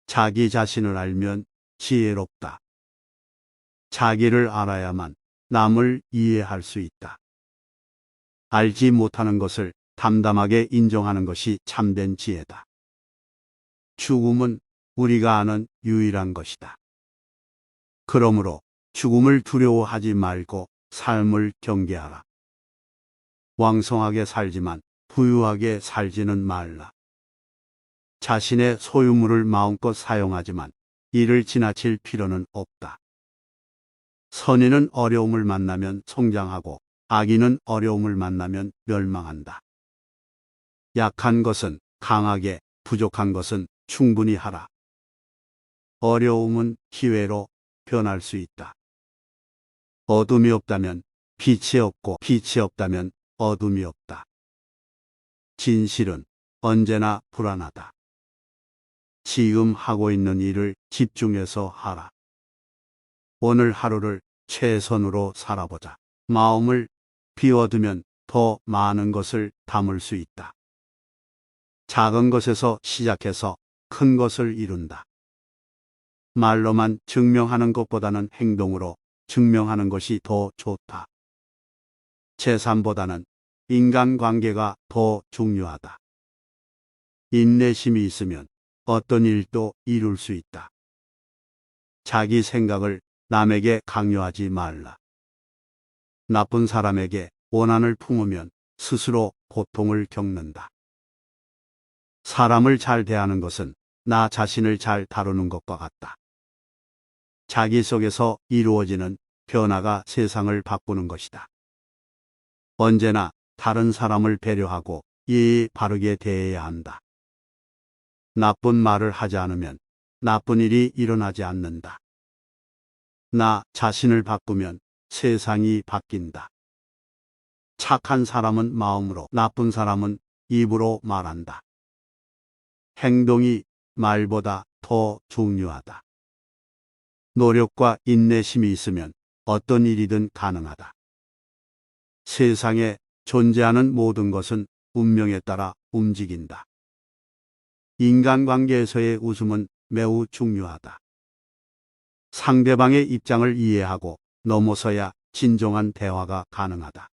자기 자신을 알면 지혜롭다. 자기를 알아야만 남을 이해할 수 있다. 알지 못하는 것을 담담하게 인정하는 것이 참된 지혜다. 죽음은 우리가 아는 유일한 것이다. 그러므로 죽음을 두려워하지 말고 삶을 경계하라. 왕성하게 살지만 부유하게 살지는 말라. 자신의 소유물을 마음껏 사용하지만 이를 지나칠 필요는 없다. 선인은 어려움을 만나면 성장하고 악인은 어려움을 만나면 멸망한다. 약한 것은 강하게, 부족한 것은 충분히 하라. 어려움은 기회로 변할 수 있다. 어둠이 없다면 빛이 없고 빛이 없다면 어둠이 없다. 진실은 언제나 불안하다. 지금 하고 있는 일을 집중해서 하라. 오늘 하루를 최선으로 살아보자. 마음을 비워두면 더 많은 것을 담을 수 있다. 작은 것에서 시작해서 큰 것을 이룬다. 말로만 증명하는 것보다는 행동으로 증명하는 것이 더 좋다. 재산보다는 인간관계가 더 중요하다. 인내심이 있으면 어떤 일도 이룰 수 있다. 자기 생각을 남에게 강요하지 말라. 나쁜 사람에게 원한을 품으면 스스로 고통을 겪는다. 사람을 잘 대하는 것은 나 자신을 잘 다루는 것과 같다. 자기 속에서 이루어지는 변화가 세상을 바꾸는 것이다. 언제나 다른 사람을 배려하고 예의 바르게 대해야 한다. 나쁜 말을 하지 않으면 나쁜 일이 일어나지 않는다. 나 자신을 바꾸면 세상이 바뀐다. 착한 사람은 마음으로, 나쁜 사람은 입으로 말한다. 행동이 말보다 더 중요하다. 노력과 인내심이 있으면 어떤 일이든 가능하다. 세상에 존재하는 모든 것은 운명에 따라 움직인다. 인간관계에서의 웃음은 매우 중요하다. 상대방의 입장을 이해하고 넘어서야 진정한 대화가 가능하다.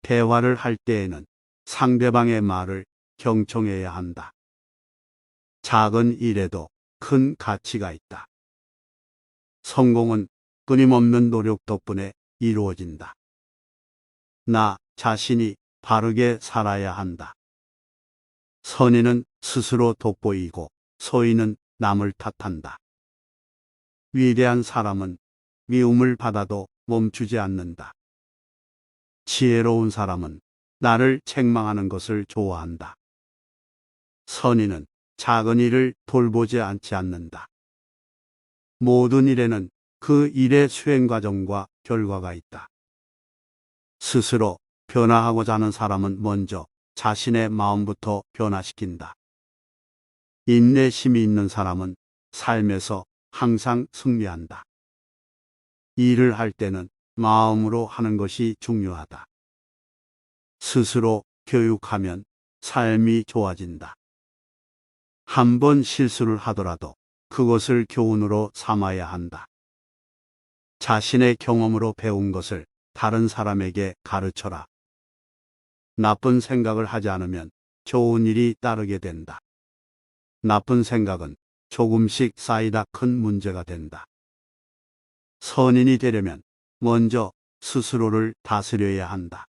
대화를 할 때에는 상대방의 말을 경청해야 한다. 작은 일에도 큰 가치가 있다. 성공은 끊임없는 노력 덕분에 이루어진다. 나 자신이 바르게 살아야 한다. 선인은 스스로 돋보이고 소인은 남을 탓한다. 위대한 사람은 미움을 받아도 멈추지 않는다. 지혜로운 사람은 나를 책망하는 것을 좋아한다. 선인은 작은 일을 돌보지 않지 않는다. 모든 일에는 그 일의 수행 과정과 결과가 있다. 스스로 변화하고자 하는 사람은 먼저 자신의 마음부터 변화시킨다. 인내심이 있는 사람은 삶에서 항상 승리한다. 일을 할 때는 마음으로 하는 것이 중요하다. 스스로 교육하면 삶이 좋아진다. 한 번 실수를 하더라도 그것을 교훈으로 삼아야 한다. 자신의 경험으로 배운 것을 다른 사람에게 가르쳐라. 나쁜 생각을 하지 않으면 좋은 일이 따르게 된다. 나쁜 생각은 조금씩 쌓이다 큰 문제가 된다. 선인이 되려면 먼저 스스로를 다스려야 한다.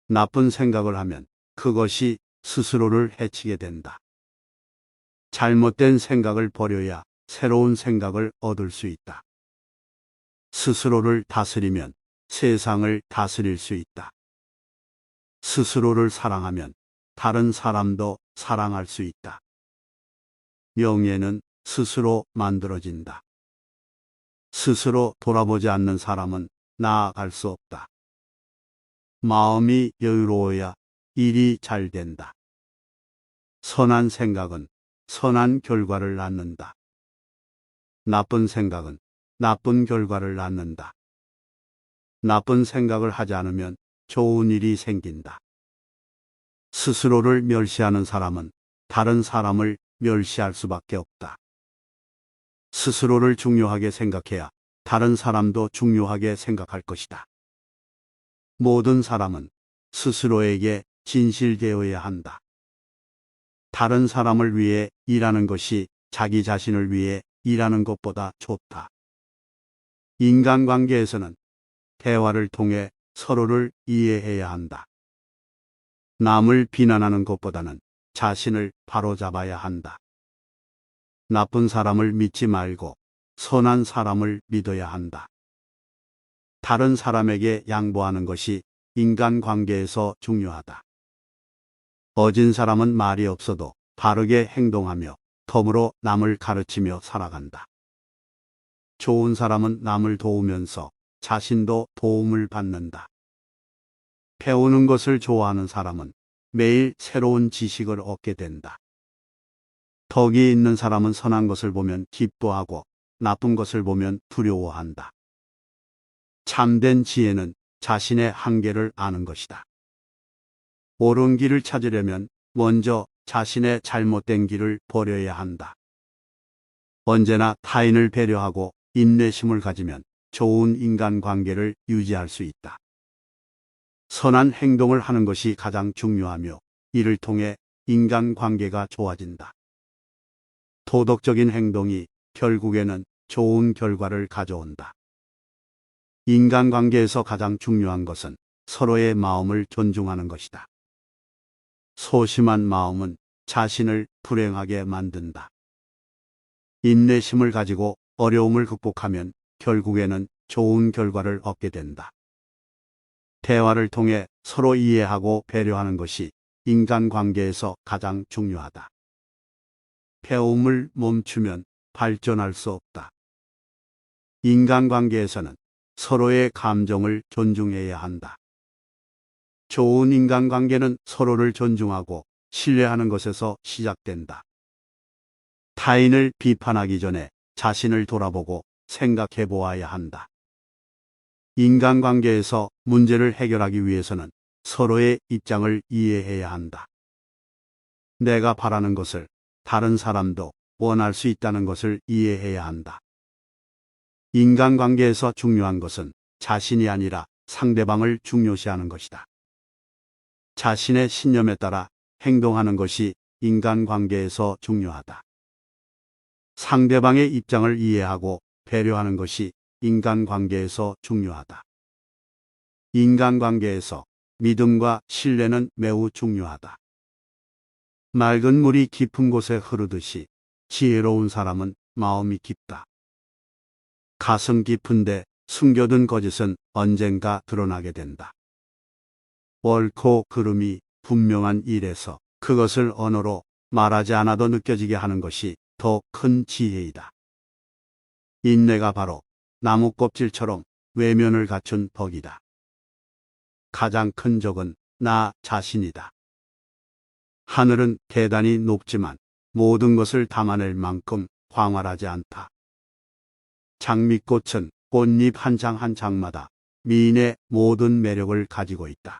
나쁜 생각을 하면 그것이 스스로를 해치게 된다. 잘못된 생각을 버려야 새로운 생각을 얻을 수 있다. 스스로를 다스리면 세상을 다스릴 수 있다. 스스로를 사랑하면 다른 사람도 사랑할 수 있다. 명예는 스스로 만들어진다. 스스로 돌아보지 않는 사람은 나아갈 수 없다. 마음이 여유로워야 일이 잘 된다. 선한 생각은 선한 결과를 낳는다. 나쁜 생각은 나쁜 결과를 낳는다. 나쁜 생각을 하지 않으면 좋은 일이 생긴다. 스스로를 멸시하는 사람은 다른 사람을 멸시할 수밖에 없다. 스스로를 중요하게 생각해야 다른 사람도 중요하게 생각할 것이다. 모든 사람은 스스로에게 진실되어야 한다. 다른 사람을 위해 일하는 것이 자기 자신을 위해 일하는 것보다 좋다. 인간관계에서는 대화를 통해 서로를 이해해야 한다. 남을 비난하는 것보다는 자신을 바로잡아야 한다. 나쁜 사람을 믿지 말고 선한 사람을 믿어야 한다. 다른 사람에게 양보하는 것이 인간관계에서 중요하다. 어진 사람은 말이 없어도 바르게 행동하며 덤으로 남을 가르치며 살아간다. 좋은 사람은 남을 도우면서 자신도 도움을 받는다. 배우는 것을 좋아하는 사람은 매일 새로운 지식을 얻게 된다. 덕이 있는 사람은 선한 것을 보면 기뻐하고 나쁜 것을 보면 두려워한다. 참된 지혜는 자신의 한계를 아는 것이다. 옳은 길을 찾으려면 먼저 자신의 잘못된 길을 버려야 한다. 언제나 타인을 배려하고 인내심을 가지면 좋은 인간관계를 유지할 수 있다. 선한 행동을 하는 것이 가장 중요하며 이를 통해 인간관계가 좋아진다. 도덕적인 행동이 결국에는 좋은 결과를 가져온다. 인간관계에서 가장 중요한 것은 서로의 마음을 존중하는 것이다. 소심한 마음은 자신을 불행하게 만든다. 인내심을 가지고 어려움을 극복하면 결국에는 좋은 결과를 얻게 된다. 대화를 통해 서로 이해하고 배려하는 것이 인간관계에서 가장 중요하다. 배움을 멈추면 발전할 수 없다. 인간관계에서는 서로의 감정을 존중해야 한다. 좋은 인간관계는 서로를 존중하고 신뢰하는 것에서 시작된다. 타인을 비판하기 전에 자신을 돌아보고 생각해 보아야 한다. 인간관계에서 문제를 해결하기 위해서는 서로의 입장을 이해해야 한다. 내가 바라는 것을 다른 사람도 원할 수 있다는 것을 이해해야 한다. 인간관계에서 중요한 것은 자신이 아니라 상대방을 중요시하는 것이다. 자신의 신념에 따라 행동하는 것이 인간관계에서 중요하다. 상대방의 입장을 이해하고 배려하는 것이 인간관계에서 중요하다. 인간관계에서 믿음과 신뢰는 매우 중요하다. 맑은 물이 깊은 곳에 흐르듯이 지혜로운 사람은 마음이 깊다. 가슴 깊은데 숨겨둔 거짓은 언젠가 드러나게 된다. 옳고 그름이 분명한 일에서 그것을 언어로 말하지 않아도 느껴지게 하는 것이 더 큰 지혜이다. 인내가 바로 나무 껍질처럼 외면을 갖춘 덕이다. 가장 큰 적은 나 자신이다. 하늘은 대단히 높지만 모든 것을 담아낼 만큼 광활하지 않다. 장미꽃은 꽃잎 한 장 한 장마다 미인의 모든 매력을 가지고 있다.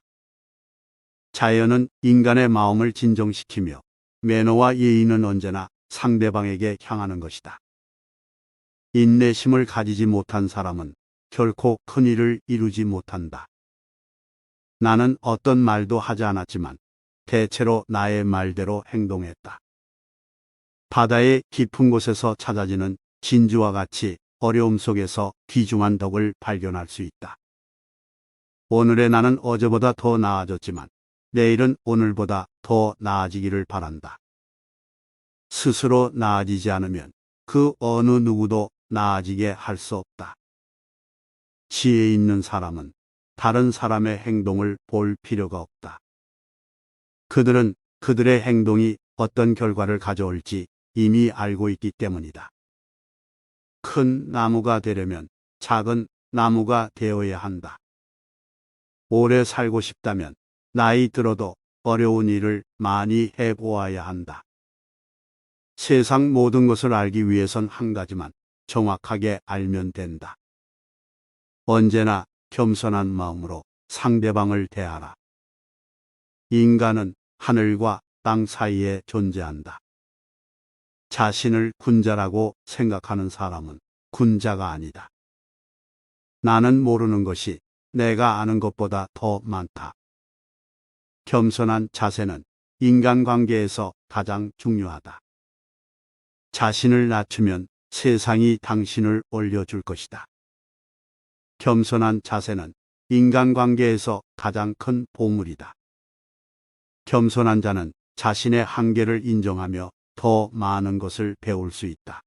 자연은 인간의 마음을 진정시키며 매너와 예의는 언제나 상대방에게 향하는 것이다. 인내심을 가지지 못한 사람은 결코 큰 일을 이루지 못한다. 나는 어떤 말도 하지 않았지만 대체로 나의 말대로 행동했다. 바다의 깊은 곳에서 찾아지는 진주와 같이 어려움 속에서 귀중한 덕을 발견할 수 있다. 오늘의 나는 어제보다 더 나아졌지만 내일은 오늘보다 더 나아지기를 바란다. 스스로 나아지지 않으면 그 어느 누구도 나아지게 할 수 없다. 지혜 있는 사람은 다른 사람의 행동을 볼 필요가 없다. 그들은 그들의 행동이 어떤 결과를 가져올지 이미 알고 있기 때문이다. 큰 나무가 되려면 작은 나무가 되어야 한다. 오래 살고 싶다면 나이 들어도 어려운 일을 많이 해보아야 한다. 세상 모든 것을 알기 위해선 한 가지만 정확하게 알면 된다. 언제나 겸손한 마음으로 상대방을 대하라. 인간은 하늘과 땅 사이에 존재한다. 자신을 군자라고 생각하는 사람은 군자가 아니다. 나는 모르는 것이 내가 아는 것보다 더 많다. 겸손한 자세는 인간관계에서 가장 중요하다. 자신을 낮추면 세상이 당신을 올려줄 것이다. 겸손한 자세는 인간관계에서 가장 큰 보물이다. 겸손한 자는 자신의 한계를 인정하며 더 많은 것을 배울 수 있다.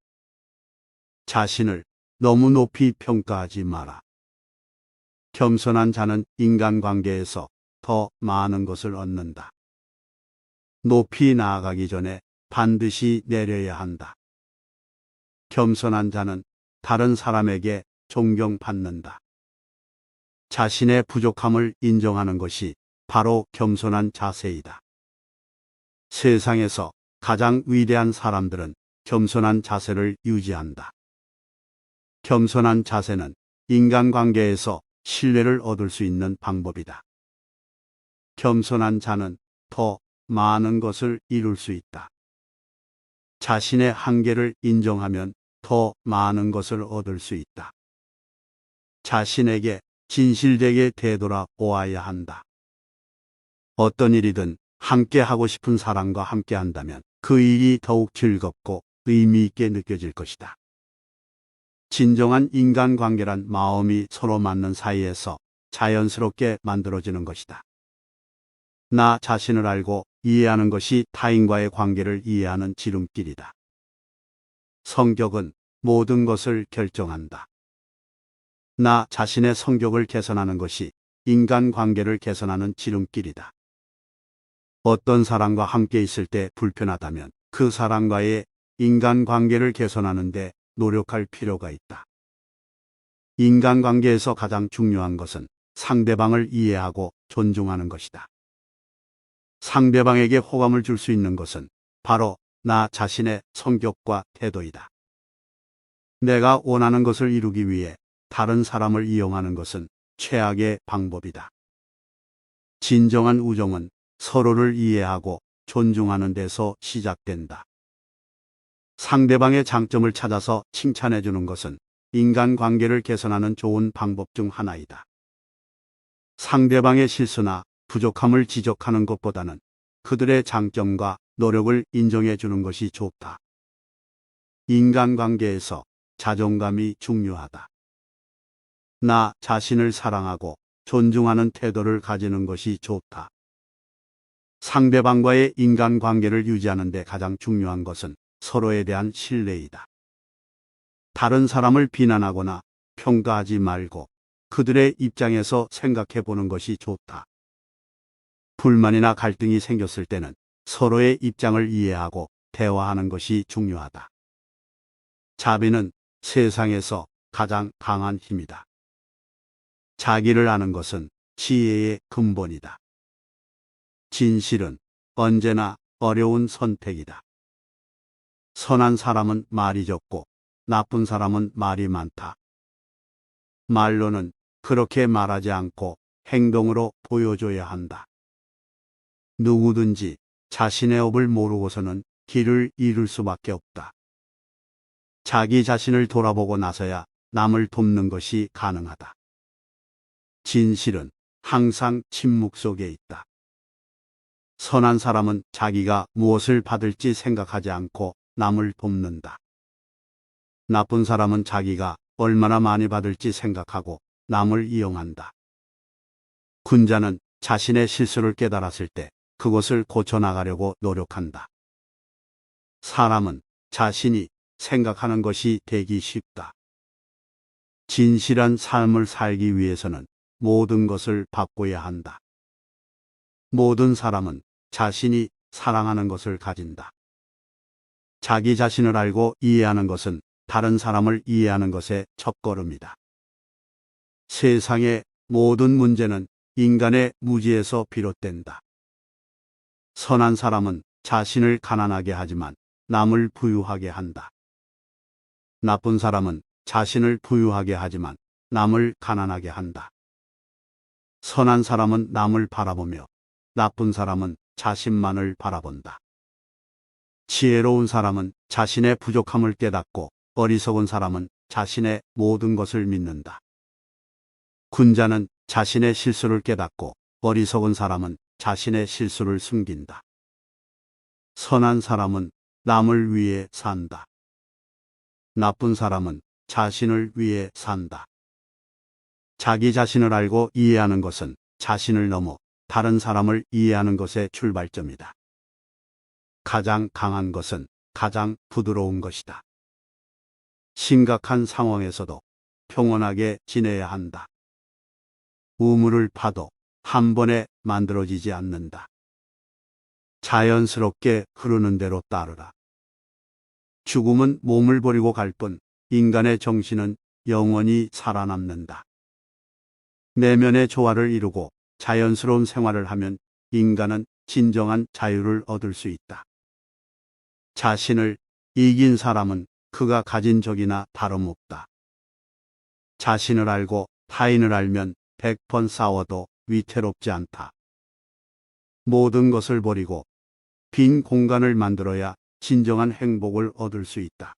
자신을 너무 높이 평가하지 마라. 겸손한 자는 인간관계에서 더 많은 것을 얻는다. 높이 나아가기 전에 반드시 내려야 한다. 겸손한 자는 다른 사람에게 존경받는다. 자신의 부족함을 인정하는 것이 바로 겸손한 자세이다. 세상에서 가장 위대한 사람들은 겸손한 자세를 유지한다. 겸손한 자세는 인간관계에서 신뢰를 얻을 수 있는 방법이다. 겸손한 자는 더 많은 것을 이룰 수 있다. 자신의 한계를 인정하면 더 많은 것을 얻을 수 있다. 자신에게 진실되게 되돌아보아야 한다. 어떤 일이든 함께 하고 싶은 사람과 함께 한다면 그 일이 더욱 즐겁고 의미 있게 느껴질 것이다. 진정한 인간관계란 마음이 서로 맞는 사이에서 자연스럽게 만들어지는 것이다. 나 자신을 알고 이해하는 것이 타인과의 관계를 이해하는 지름길이다. 성격은 모든 것을 결정한다. 나 자신의 성격을 개선하는 것이 인간관계를 개선하는 지름길이다. 어떤 사람과 함께 있을 때 불편하다면 그 사람과의 인간관계를 개선하는 데 노력할 필요가 있다. 인간관계에서 가장 중요한 것은 상대방을 이해하고 존중하는 것이다. 상대방에게 호감을 줄 수 있는 것은 바로 나 자신의 성격과 태도이다. 내가 원하는 것을 이루기 위해 다른 사람을 이용하는 것은 최악의 방법이다. 진정한 우정은 서로를 이해하고 존중하는 데서 시작된다. 상대방의 장점을 찾아서 칭찬해 주는 것은 인간관계를 개선하는 좋은 방법 중 하나이다. 상대방의 실수나 부족함을 지적하는 것보다는 그들의 장점과 노력을 인정해 주는 것이 좋다. 인간관계에서 자존감이 중요하다. 나 자신을 사랑하고 존중하는 태도를 가지는 것이 좋다. 상대방과의 인간관계를 유지하는 데 가장 중요한 것은 서로에 대한 신뢰이다. 다른 사람을 비난하거나 평가하지 말고 그들의 입장에서 생각해 보는 것이 좋다. 불만이나 갈등이 생겼을 때는 서로의 입장을 이해하고 대화하는 것이 중요하다. 자비는 세상에서 가장 강한 힘이다. 자기를 아는 것은 지혜의 근본이다. 진실은 언제나 어려운 선택이다. 선한 사람은 말이 적고 나쁜 사람은 말이 많다. 말로는 그렇게 말하지 않고 행동으로 보여줘야 한다. 누구든지 자신의 업을 모르고서는 길을 잃을 수밖에 없다. 자기 자신을 돌아보고 나서야 남을 돕는 것이 가능하다. 진실은 항상 침묵 속에 있다. 선한 사람은 자기가 무엇을 받을지 생각하지 않고 남을 돕는다. 나쁜 사람은 자기가 얼마나 많이 받을지 생각하고 남을 이용한다. 군자는 자신의 실수를 깨달았을 때 그것을 고쳐나가려고 노력한다. 사람은 자신이 생각하는 것이 되기 쉽다. 진실한 삶을 살기 위해서는 모든 것을 바꿔야 한다. 모든 사람은 자신이 사랑하는 것을 가진다. 자기 자신을 알고 이해하는 것은 다른 사람을 이해하는 것의 첫걸음이다. 세상의 모든 문제는 인간의 무지에서 비롯된다. 선한 사람은 자신을 가난하게 하지만 남을 부유하게 한다. 나쁜 사람은 자신을 부유하게 하지만 남을 가난하게 한다. 선한 사람은 남을 바라보며 나쁜 사람은 자신만을 바라본다. 지혜로운 사람은 자신의 부족함을 깨닫고 어리석은 사람은 자신의 모든 것을 믿는다. 군자는 자신의 실수를 깨닫고 어리석은 사람은 자신의 실수를 숨긴다. 선한 사람은 남을 위해 산다. 나쁜 사람은 자신을 위해 산다. 자기 자신을 알고 이해하는 것은 자신을 넘어 다른 사람을 이해하는 것의 출발점이다. 가장 강한 것은 가장 부드러운 것이다. 심각한 상황에서도 평온하게 지내야 한다. 우물을 파도 한 번에 만들어지지 않는다. 자연스럽게 흐르는 대로 따르라. 죽음은 몸을 버리고 갈 뿐 인간의 정신은 영원히 살아남는다. 내면의 조화를 이루고 자연스러운 생활을 하면 인간은 진정한 자유를 얻을 수 있다. 자신을 이긴 사람은 그가 가진 적이나 다름없다. 자신을 알고 타인을 알면 100번 싸워도 위태롭지 않다. 모든 것을 버리고 빈 공간을 만들어야 진정한 행복을 얻을 수 있다.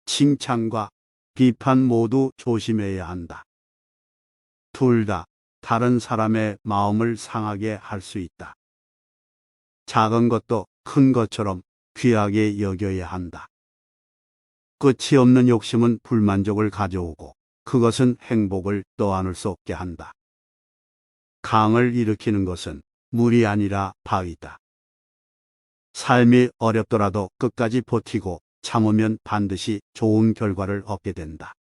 칭찬과 비판 모두 조심해야 한다. 둘 다 다른 사람의 마음을 상하게 할 수 있다. 작은 것도 큰 것처럼 귀하게 여겨야 한다. 끝이 없는 욕심은 불만족을 가져오고 그것은 행복을 떠안을 수 없게 한다. 강을 일으키는 것은 물이 아니라 바위다. 삶이 어렵더라도 끝까지 버티고 참으면 반드시 좋은 결과를 얻게 된다.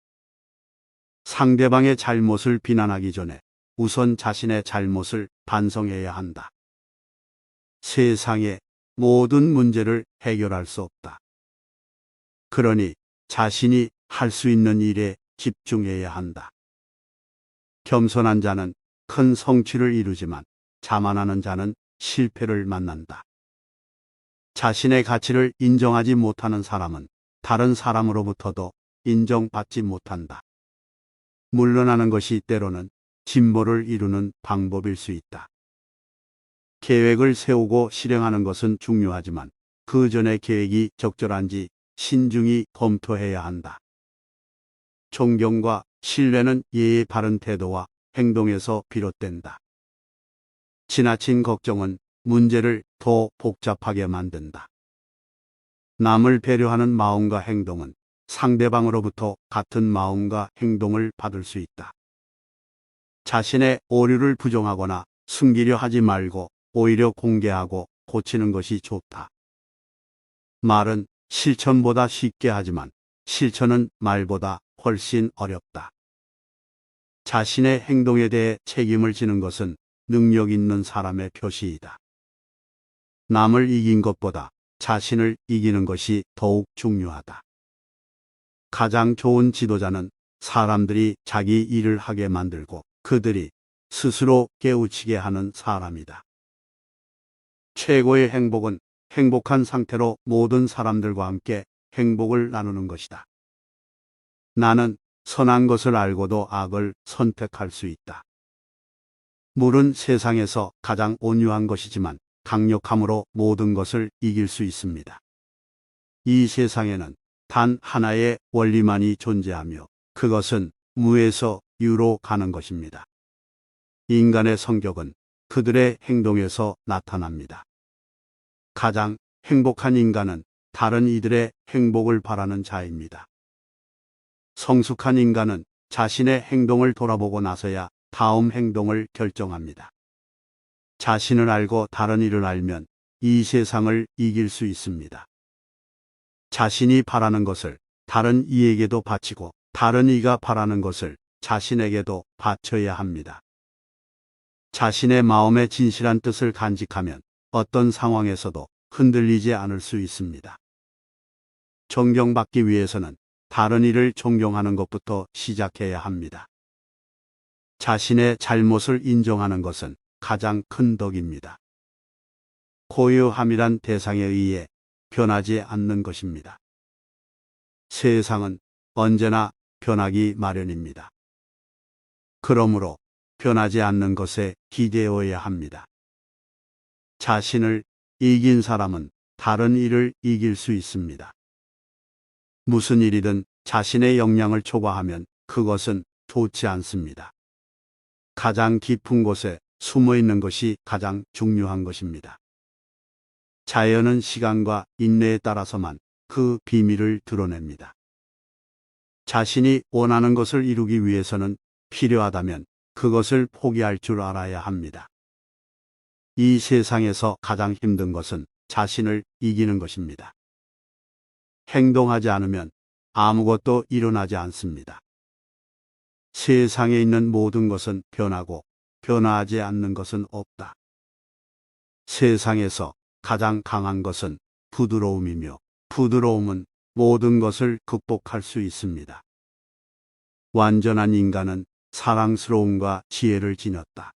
상대방의 잘못을 비난하기 전에 우선 자신의 잘못을 반성해야 한다. 세상의 모든 문제를 해결할 수 없다. 그러니 자신이 할 수 있는 일에 집중해야 한다. 겸손한 자는 큰 성취를 이루지만 자만하는 자는 실패를 만난다. 자신의 가치를 인정하지 못하는 사람은 다른 사람으로부터도 인정받지 못한다. 물러나는 것이 때로는 진보를 이루는 방법일 수 있다. 계획을 세우고 실행하는 것은 중요하지만 그 전에 계획이 적절한지 신중히 검토해야 한다. 존경과 신뢰는 예의 바른 태도와 행동에서 비롯된다. 지나친 걱정은 문제를 더 복잡하게 만든다. 남을 배려하는 마음과 행동은 상대방으로부터 같은 마음과 행동을 받을 수 있다. 자신의 오류를 부정하거나 숨기려 하지 말고 오히려 공개하고 고치는 것이 좋다. 말은 실천보다 쉽게 하지만 실천은 말보다 훨씬 어렵다. 자신의 행동에 대해 책임을 지는 것은 능력 있는 사람의 표시이다. 남을 이긴 것보다 자신을 이기는 것이 더욱 중요하다. 가장 좋은 지도자는 사람들이 자기 일을 하게 만들고 그들이 스스로 깨우치게 하는 사람이다. 최고의 행복은 행복한 상태로 모든 사람들과 함께 행복을 나누는 것이다. 나는 선한 것을 알고도 악을 선택할 수 있다. 물은 세상에서 가장 온유한 것이지만 강력함으로 모든 것을 이길 수 있습니다. 이 세상에는 단 하나의 원리만이 존재하며 그것은 무에서 유로 가는 것입니다. 인간의 성격은 그들의 행동에서 나타납니다. 가장 행복한 인간은 다른 이들의 행복을 바라는 자입니다. 성숙한 인간은 자신의 행동을 돌아보고 나서야 다음 행동을 결정합니다. 자신을 알고 다른 이를 알면 이 세상을 이길 수 있습니다. 자신이 바라는 것을 다른 이에게도 바치고 다른 이가 바라는 것을 자신에게도 바쳐야 합니다. 자신의 마음의 진실한 뜻을 간직하면 어떤 상황에서도 흔들리지 않을 수 있습니다. 존경받기 위해서는 다른 이를 존경하는 것부터 시작해야 합니다. 자신의 잘못을 인정하는 것은 가장 큰 덕입니다. 고유함이란 대상에 의해 변하지 않는 것입니다. 세상은 언제나 변하기 마련입니다. 그러므로 변하지 않는 것에 기대어야 합니다. 자신을 이긴 사람은 다른 일을 이길 수 있습니다. 무슨 일이든 자신의 역량을 초과하면 그것은 좋지 않습니다. 가장 깊은 곳에 숨어 있는 것이 가장 중요한 것입니다. 자연은 시간과 인내에 따라서만 그 비밀을 드러냅니다. 자신이 원하는 것을 이루기 위해서는 필요하다면 그것을 포기할 줄 알아야 합니다. 이 세상에서 가장 힘든 것은 자신을 이기는 것입니다. 행동하지 않으면 아무것도 일어나지 않습니다. 세상에 있는 모든 것은 변하고 변화하지 않는 것은 없다. 세상에서 가장 강한 것은 부드러움이며 부드러움은 모든 것을 극복할 수 있습니다. 완전한 인간은 사랑스러움과 지혜를 지녔다.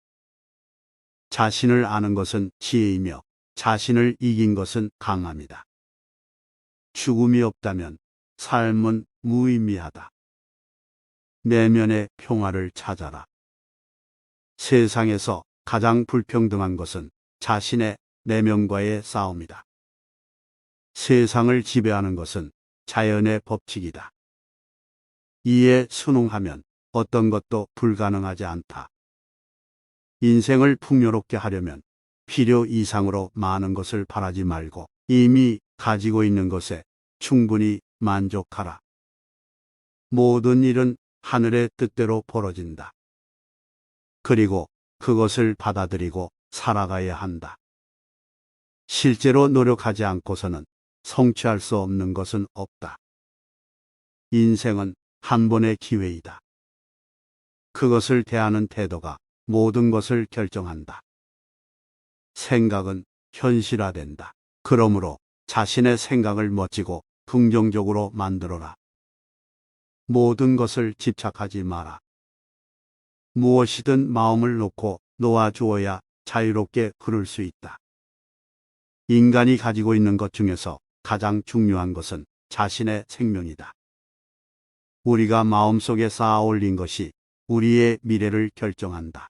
자신을 아는 것은 지혜이며 자신을 이긴 것은 강함이다. 죽음이 없다면 삶은 무의미하다. 내면의 평화를 찾아라. 세상에서 가장 불평등한 것은 자신의 내면과의 싸움이다. 세상을 지배하는 것은 자연의 법칙이다. 이에 순응하면 어떤 것도 불가능하지 않다. 인생을 풍요롭게 하려면 필요 이상으로 많은 것을 바라지 말고 이미 가지고 있는 것에 충분히 만족하라. 모든 일은 하늘의 뜻대로 벌어진다. 그리고 그것을 받아들이고 살아가야 한다. 실제로 노력하지 않고서는 성취할 수 없는 것은 없다. 인생은 한 번의 기회이다. 그것을 대하는 태도가 모든 것을 결정한다. 생각은 현실화된다. 그러므로 자신의 생각을 멋지고 긍정적으로 만들어라. 모든 것을 집착하지 마라. 무엇이든 마음을 놓고 놓아주어야 자유롭게 흐를 수 있다. 인간이 가지고 있는 것 중에서 가장 중요한 것은 자신의 생명이다. 우리가 마음속에 쌓아 올린 것이 우리의 미래를 결정한다.